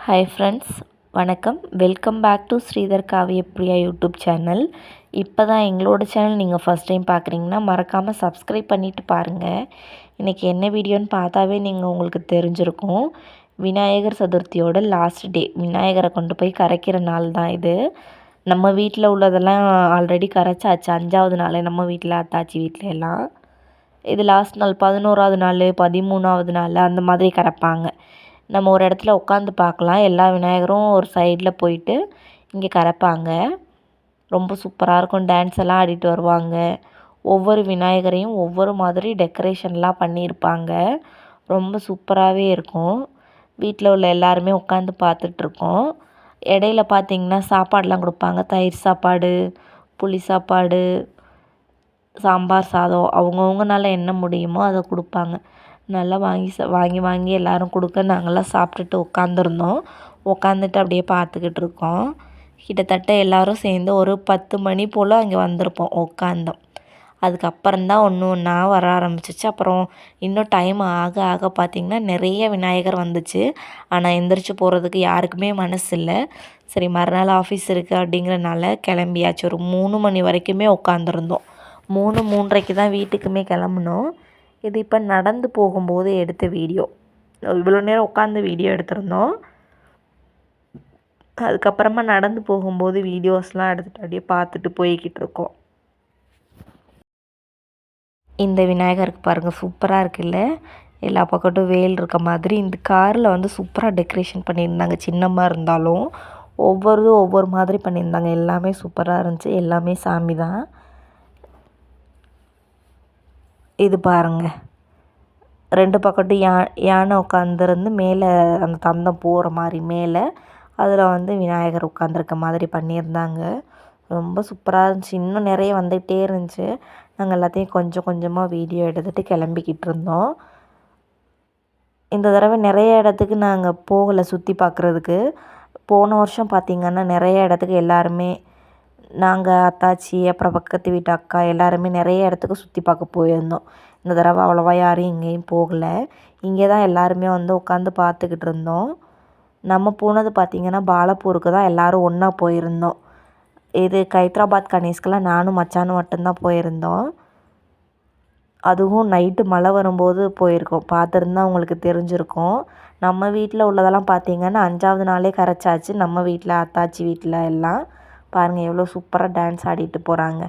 Hi friends, வணக்கம். Welcome back to Sridhar Kaviyapriya YouTube channel. இப்போ தான் எங்களோட சேனல் நீங்கள் ஃபஸ்ட் டைம் பார்க்குறீங்கன்னா மறக்காமல் சப்ஸ்கிரைப் பண்ணிவிட்டு பாருங்கள். இன்றைக்கி என்ன வீடியோன்னு பார்த்தாவே உங்களுக்கு தெரிஞ்சிருக்கும். விநாயகர் சதுர்த்தியோட லாஸ்ட் டே, விநாயகரை கொண்டு போய் கரைக்கிற நாள் தான் இது. நம்ம வீட்டில் உள்ளதெல்லாம் ஆல்ரெடி கரைச்சாச்சு. 5வது நாள் நம்ம வீட்டில், அத்தாச்சி வீட்டில் எல்லாம். இது லாஸ்ட் நாள் 11வது நாள், 13வது நாள் அந்த மாதிரி கரைப்பாங்க. நம்ம ஒரு இடத்துல உட்காந்து பார்க்கலாம். எல்லா விநாயகரும் ஒரு சைடில் போயிட்டு இங்கே கரைப்பாங்க. ரொம்ப சூப்பராக இருக்கும். டான்ஸ் எல்லாம் ஆடிட்டு வருவாங்க. ஒவ்வொரு விநாயகரையும் ஒவ்வொரு மாதிரி டெக்கரேஷன்லாம் பண்ணியிருப்பாங்க. ரொம்ப சூப்பராகவே இருக்கும். வீட்டில் உள்ள எல்லாருமே உட்காந்து பார்த்துட்ருக்கோம். இடையில பார்த்திங்கன்னா சாப்பாடெலாம் கொடுப்பாங்க. தயிர் சாப்பாடு, புளி சாப்பாடு, சாம்பார் சாதம், அவங்கவுங்கனால என்ன முடியுமோ அதை கொடுப்பாங்க. நல்லா வாங்கி வாங்கி எல்லோரும் கொடுக்க நாங்கள்லாம் சாப்பிட்டுட்டு உட்காந்துருந்தோம். உட்காந்துட்டு அப்படியே பார்த்துக்கிட்டு இருக்கோம். கிட்டத்தட்ட எல்லோரும் சேர்ந்து ஒரு 10 மணி போல் அங்கே வந்திருப்போம், உட்காந்தோம். அதுக்கப்புறம்தான் ஒன்று ஒன்றா வர ஆரம்பிச்சிச்சு. அப்புறம் இன்னும் டைம் ஆக ஆக பார்த்திங்கன்னா நிறைய விநாயகர் வந்துச்சு. ஆனால் எந்திரிச்சு போகிறதுக்கு யாருக்குமே மனசு இல்லை. சரி, மறுநாள் ஆஃபீஸ் இருக்குது அப்படிங்கிறனால கிளம்பியாச்சு. ஒரு 3 மணி வரைக்குமே உட்காந்துருந்தோம். 3:30க்கு தான் வீட்டுக்குமே கிளம்புனோம். இது இப்போ நடந்து போகும்போது எடுத்த வீடியோ. இவ்வளோ நேரம் உட்காந்து வீடியோ எடுத்திருந்தோம். அதுக்கப்புறமா நடந்து போகும்போது வீடியோஸ்லாம் எடுத்துகிட்டு அப்படியே பார்த்துட்டு போய்கிட்டு இருக்கோம். இந்த விநாயகருக்கு பாருங்கள், சூப்பராக இருக்குல்ல. எல்லா பக்கட்டும் வேல் இருக்க மாதிரி இந்த காரில் சூப்பராக டெக்கரேஷன் பண்ணியிருந்தாங்க. சின்னமாக இருந்தாலும் ஒவ்வொரு மாதிரி பண்ணியிருந்தாங்க. எல்லாமே சூப்பராக இருந்துச்சு. எல்லாமே சாமி தான். இது பாருங்கள், 2 பக்கட்டும் யானை உட்காந்துருந்து மேலே அந்த தந்தம் போகிற மாதிரி மேலே அதில் விநாயகர் உட்காந்துருக்க மாதிரி பண்ணியிருந்தாங்க. ரொம்ப சூப்பராக இருந்துச்சு. இன்னும் நிறைய வந்துகிட்டே இருந்துச்சு. நாங்கள் எல்லாத்தையும் கொஞ்சம் கொஞ்சமாக வீடியோ எடுத்துகிட்டு கிளம்பிக்கிட்டு இருந்தோம். இந்த தடவை நிறைய இடத்துக்கு நாங்கள் போகலை சுற்றி பார்க்குறதுக்கு. போன வருஷம் பார்த்திங்கன்னா நிறைய இடத்துக்கு எல்லாருமே, நாங்கள், அத்தாச்சி, அப்புறம் பக்கத்து வீட்டு அக்கா எல்லாருமே நிறைய இடத்துக்கு சுற்றி பார்க்க போயிருந்தோம். இந்த தடவை அவ்வளோவா யாரும் எங்கேயும் போகலை. இங்கே தான் எல்லாருமே உட்காந்து பார்த்துக்கிட்டு இருந்தோம். நம்ம போனது பார்த்திங்கன்னா பாலப்பூருக்கு தான் எல்லோரும் ஒன்றா போயிருந்தோம். இது கைத்ராபாத் கணேஷ்கெலாம் நானும் மச்சானும் மட்டும்தான் போயிருந்தோம். அதுவும் நைட்டு மழை வரும்போது போயிருக்கோம். பார்த்துருந்தா உங்களுக்கு தெரிஞ்சிருக்கும். நம்ம வீட்டில் உள்ளதெல்லாம் பார்த்திங்கன்னா 5வது நாளே கரைச்சாச்சு. நம்ம வீட்டில், அத்தாச்சி வீட்டில் எல்லாம் பாருங்கள் எவ்வளோ சூப்பராக டான்ஸ் ஆடிட்டு போகிறாங்க.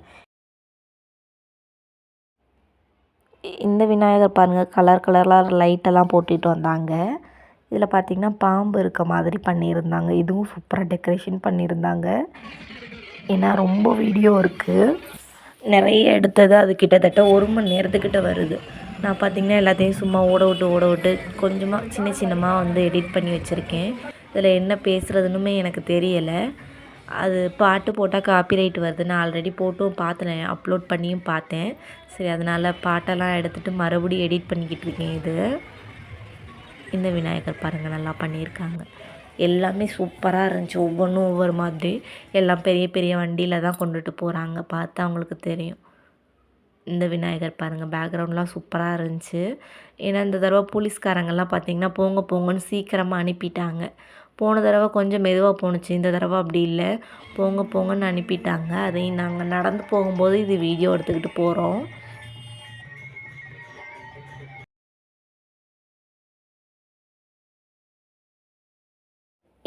இந்த விநாயகர் பாருங்கள், கலர் கலராக லைட்டெல்லாம் போட்டுட்டு வந்தாங்க. இதில் பார்த்திங்கன்னா பாம்பு இருக்க மாதிரி பண்ணியிருந்தாங்க. இதுவும் சூப்பராக டெக்கரேஷன் பண்ணியிருந்தாங்க. ஏன்னா ரொம்ப வீடியோ இருக்குது, நிறைய எடுத்தது. அது கிட்டத்தட்ட 1 மணி நேரத்துக்கிட்ட வருது. நான் பார்த்திங்கன்னா எல்லாத்தையும் சும்மா ஓட விட்டு கொஞ்சமாக சின்னமாக எடிட் பண்ணி வச்சுருக்கேன். இதில் என்ன பேசுகிறதுனுமே எனக்கு தெரியலை. அது பாட்டு போட்டால் காப்பிரைட் வருது. நான் ஆல்ரெடி போட்டும் பார்த்தேன், அப்லோட் பண்ணியும் பார்த்தேன். சரி, அதனால் பாட்டெல்லாம் எடுத்துகிட்டு மறுபடியும் எடிட் பண்ணிக்கிட்டு இருக்கேன். இந்த விநாயகர் பாருங்கள், நல்லா பண்ணியிருக்காங்க. எல்லாமே சூப்பராக இருந்துச்சு. ஒவ்வொன்றும் ஒவ்வொரு மாதிரி. எல்லாம் பெரிய பெரிய வண்டியில் தான் கொண்டுட்டு போகிறாங்க. பார்த்தா அவங்களுக்கு தெரியும். இந்த விநாயகர் பாருங்கள், பேக்ரவுண்ட்லாம் சூப்பராக இருந்துச்சு. ஏன்னா இந்த தடவை போலீஸ்காரங்கெல்லாம் பார்த்திங்கன்னா போங்கன்னு சீக்கிரமாக அனுப்பிட்டாங்க. போன தடவை கொஞ்சம் மெதுவாக போணுச்சு. இந்த தடவை அப்படி இல்லை, போங்கன்னு அனுப்பிட்டாங்க. அதையும் நாங்கள் நடந்து போகும்போது இது வீடியோ எடுத்துக்கிட்டு போகிறோம்.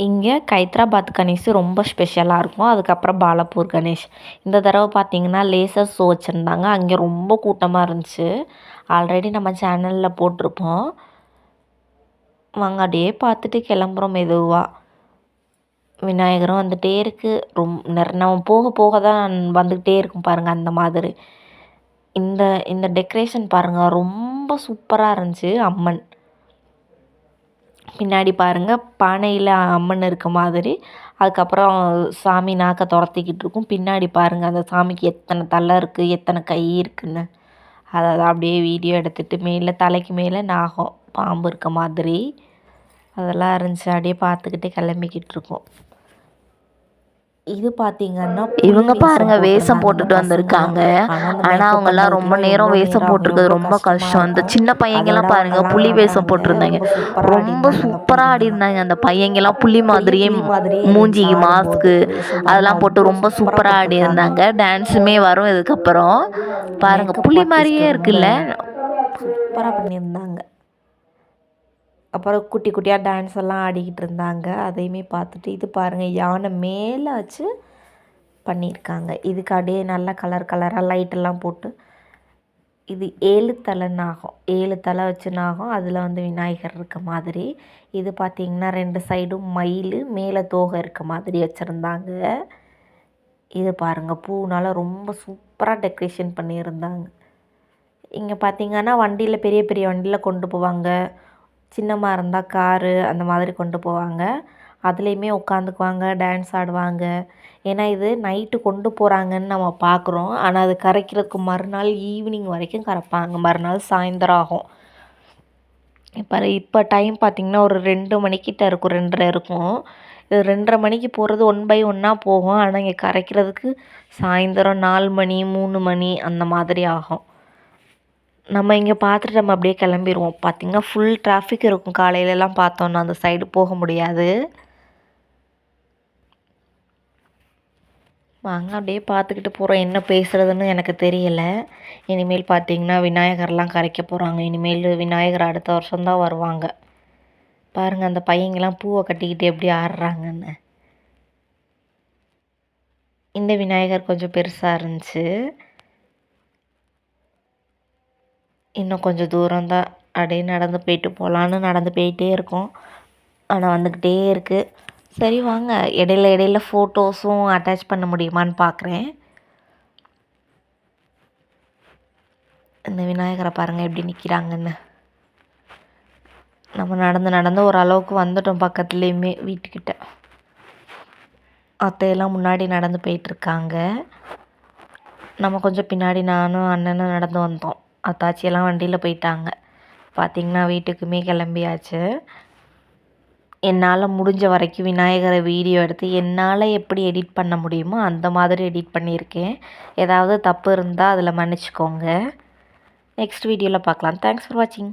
இங்கே கைத்ராபாத் கணேஷ் ரொம்ப ஸ்பெஷலாக இருக்கும். அதுக்கப்புறம் பாலப்பூர் கணேஷ். இந்த தடவை பார்த்திங்கன்னா லேசர் ஷோ வச்சுருந்தாங்க. அங்கே ரொம்ப கூட்டமாக இருந்துச்சு. ஆல்ரெடி நம்ம சேனலில் போட்டிருப்போம். வாங்க அப்படியே பார்த்துட்டு கிளம்புறோம் மெதுவாக. விநாயகரும் வந்துகிட்டே இருக்குது. நம்ம போக போக தான் வந்துக்கிட்டே இருக்கும் பாருங்கள். அந்த மாதிரி இந்த டெக்கரேஷன் பாருங்கள், ரொம்ப சூப்பராக இருந்துச்சு. அம்மன் பின்னாடி பாருங்கள், பானையில் அம்மன் இருக்க மாதிரி. அதுக்கப்புறம் சாமி நாக்கை துரத்திக்கிட்டு இருக்கும். பின்னாடி பாருங்கள், அந்த சாமிக்கு எத்தனை தலை இருக்குது, எத்தனை கை இருக்குன்னு. அதை அப்படியே வீடியோ எடுத்துகிட்டு மேலே தலைக்கு மேலே நாகம் பாம்பு இருக்க மாதிரி அதெல்லாம் இருந்துச்சு. அப்படியே பார்த்துக்கிட்டு கிளம்பிக்கிட்டு இருக்கோம். இது பார்த்தீங்கன்னா இவங்க பாருங்க வேஷம் போட்டிருந்தாங்க அந்த போட்டுட்டு பசங்க. வந்திருக்காங்க. அந்த ஆனா மேக்கப் அவங்கலாம் ரொம்ப பண்ணுறதுக்குலாம் நேரம் எவ்வளோ வேஷம் நேரம் ஆகும், போட்டிருக்கிறது எவ்வளோ ரொம்ப கஷ்டமாக கஷ்டம். அந்த இருக்கும். சின்ன அதோட பையங்கலாம் பாருங்க அவங்கெல்லாம் புலி வேஷம் ஆடுறாங்க, போட்டிருந்தாங்க. ரொம்ப சூப்பராக ரொம்ப ஆடிருந்தாங்க அந்த சூப்பரா பையங்கெல்லாம். ஆடிருந்தாங்க. அந்த பையங்கலாம் புலி பெரிய மாதிரியே புலி மாதிரியே இருந்துச்சு மூஞ்சிக்கு ஆடும்போது. மாஸ்க்கு வேஷம் அதெல்லாம் பாருங்கள் போட்டு அவ்வளோ ரொம்ப சூப்பராக சூப்பரா போட்டிருக்காங்க. ஆடியிருந்தாங்க. டான்ஸுமே வரும் இதுக்கப்புறம். பாருங்க மேக்கப் புலி ஆர்டிஸ்ட் மாரியே ரொம்ப இருக்குல்ல. சூப்பராக பண்ணியிருந்தாங்க. அப்புறம் குட்டி குட்டியாக டான்ஸ் எல்லாம் ஆடிக்கிட்டு இருந்தாங்க. அதையுமே பார்த்துட்டு இது பாருங்கள் யானை மேலே வச்சு பண்ணியிருக்காங்க. இதுக்கு அப்படியே நல்லா கலர் கலராக லைட்டெல்லாம் போட்டு இது 7 தலை நாகம், 7 தலை வச்சு நாகம், அதில் வந்து விநாயகர் இருக்க மாதிரி. இது பார்த்திங்கன்னா 2 சைடும் மயில் மேலே தோகை இருக்க மாதிரி வச்சுருந்தாங்க. இது பாருங்கள் பூனால் ரொம்ப சூப்பராக டெக்கரேஷன் பண்ணியிருந்தாங்க. இங்கே பார்த்திங்கன்னா வண்டியில் பெரிய பெரிய வண்டியில் கொண்டு போவாங்க, சின்னமாக இருந்தால் காரு அந்த மாதிரி கொண்டு போவாங்க. அதுலேயுமே உட்காந்துக்குவாங்க, டான்ஸ் ஆடுவாங்க. ஏன்னா இது நைட்டு கொண்டு போகிறாங்கன்னு நம்ம பார்க்குறோம். ஆனால் அது கரைக்கிறதுக்கு மறுநாள் ஈவினிங் வரைக்கும் கரைப்பாங்க, மறுநாள் சாயந்தரம் ஆகும். இப்போ டைம் பார்த்திங்கன்னா ஒரு 2 மணிக்கிட்ட இருக்கும், 2:30 இருக்கும். இது 2:30 மணிக்கு போகிறது 1 பை 1 போகும். ஆனால் இங்கே கரைக்கிறதுக்கு சாயந்தரம் 4 மணி 3 மணி அந்த மாதிரி ஆகும். நம்ம இங்கே பார்த்துட்டு நம்ம அப்படியே கிளம்பிடுவோம். பார்த்திங்கன்னா ஃபுல் டிராஃபிக் இருக்கும். காலையிலலாம் பார்த்தோன்னா அந்த சைடு போக முடியாது. வாங்க அப்படியே பார்த்துக்கிட்டு போகிறோம். என்ன பேசுகிறதுன்னு எனக்கு தெரியலை. இனிமேல் பார்த்திங்கன்னா விநாயகர்லாம் கரைக்க போகிறாங்க. இனிமேல் விநாயகர் அடுத்த வருஷம்தான் வருவாங்க. பாருங்கள் அந்த பையங்கெல்லாம் பூவை கட்டிக்கிட்டு எப்படி ஆடுறாங்கன்னு. இந்த விநாயகர் கொஞ்சம் பெருசாக இருந்துச்சு. இன்னும் கொஞ்சம் தூரம்தான், அப்படியே நடந்து போயிட்டு போகலான்னு நடந்து போயிட்டே இருக்கோம். ஆனால் வந்துக்கிட்டே இருக்குது. சரி வாங்க இடையில இடையில ஃபோட்டோஸும் அட்டாச் பண்ண முடியுமான்னு பார்க்குறேன். இந்த விநாயகரை பாருங்கள் எப்படி நிற்கிறாங்கன்னு. நம்ம நடந்து நடந்து ஓரளவுக்கு வந்துட்டோம் பக்கத்துலேயுமே வீட்டுக்கிட்ட. அத்தையெல்லாம் முன்னாடி நடந்து போயிட்டுருக்காங்க. நம்ம கொஞ்சம் பின்னாடி நானும் அண்ணனும் நடந்து வந்தோம். அத்தாச்சியெல்லாம் வண்டியில் போயிட்டாங்க. பார்த்திங்கன்னா வீட்டுக்குமே கிளம்பியாச்சு. என்னால் முடிஞ்ச வரைக்கும் விநாயகரை வீடியோ எடுத்து என்னால் எப்படி எடிட் பண்ண முடியுமோ அந்த மாதிரி எடிட் பண்ணியிருக்கேன். ஏதாவது தப்பு இருந்தால் அதில் மன்னிச்சிக்கோங்க. நெக்ஸ்ட் வீடியோவில் பார்க்கலாம். தேங்க்ஸ் ஃபார் வாட்சிங்.